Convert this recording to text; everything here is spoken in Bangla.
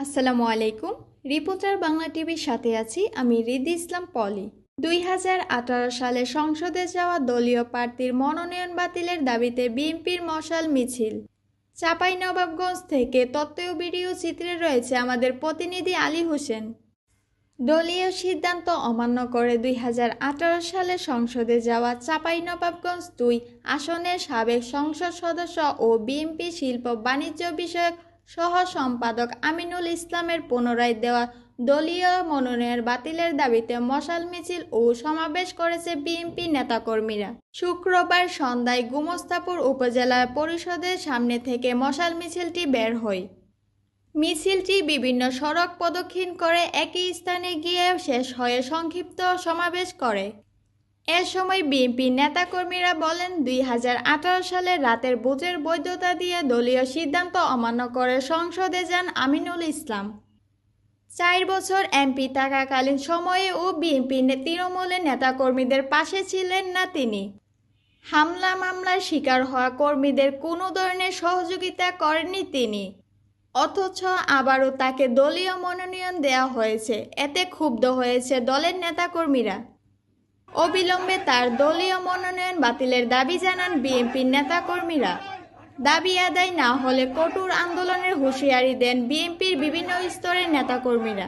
আসসালামু আলাইকুম। রিপোর্টার বাংলা টিভির সাথে আছি আমি রিদি ইসলাম পলি। 2018 সালে সংসদে যাওয়া দলীয় প্রার্থীর মনোনয়ন বাতিলের দাবিতে বিএনপির মশাল মিছিল। চাঁপাইনবাবগঞ্জ থেকে তথ্য ও ভিডিও চিত্রে রয়েছে আমাদের প্রতিনিধি আলী হোসেন। দলীয় সিদ্ধান্ত অমান্য করে 2018 সালে সংসদে যাওয়া চাঁপাইনবাবগঞ্জ 2 আসনের সাবেক সংসদ সদস্য ও বিএনপি শিল্প বাণিজ্য বিষয়ক সহ সম্পাদক আমিনুল ইসলামের পুনরায় দেওয়া দলীয় মনোনয়ন বাতিলের দাবিতে মশাল মিছিল ও সমাবেশ করেছে বিএনপি নেতাকর্মীরা। শুক্রবার সন্ধ্যায় গোমস্তাপুর উপজেলা পরিষদের সামনে থেকে মশাল মিছিলটি বের হয়। মিছিলটি বিভিন্ন সড়ক প্রদক্ষিণ করে একই স্থানে গিয়ে শেষ হয়ে সংক্ষিপ্ত সমাবেশ করে। এ সময় বিএনপি নেতাকর্মীরা বলেন, 2018 সালের রাতের ভোটের বৈধতা দিয়ে দলীয় সিদ্ধান্ত অমান্য করে সংসদে যান আমিনুল ইসলাম। 4 বছর এমপি থাকাকালীন সময়ে ও বিএনপি তৃণমূলের নেতাকর্মীদের পাশে ছিলেন না তিনি। হামলা মামলার শিকার হওয়া কর্মীদের কোনো ধরনের সহযোগিতা করেননি তিনি। অথচ আবারও তাকে দলীয় মনোনয়ন দেওয়া হয়েছে, এতে ক্ষুব্ধ হয়েছে দলের নেতাকর্মীরা। অবিলম্বে তার দলীয় মনোনয়ন বাতিলের দাবি জানান বিএনপির নেতাকর্মীরা। দাবি আদায় না হলে কঠোর আন্দোলনের হুঁশিয়ারি দেন বিএনপির বিভিন্ন স্তরের নেতাকর্মীরা।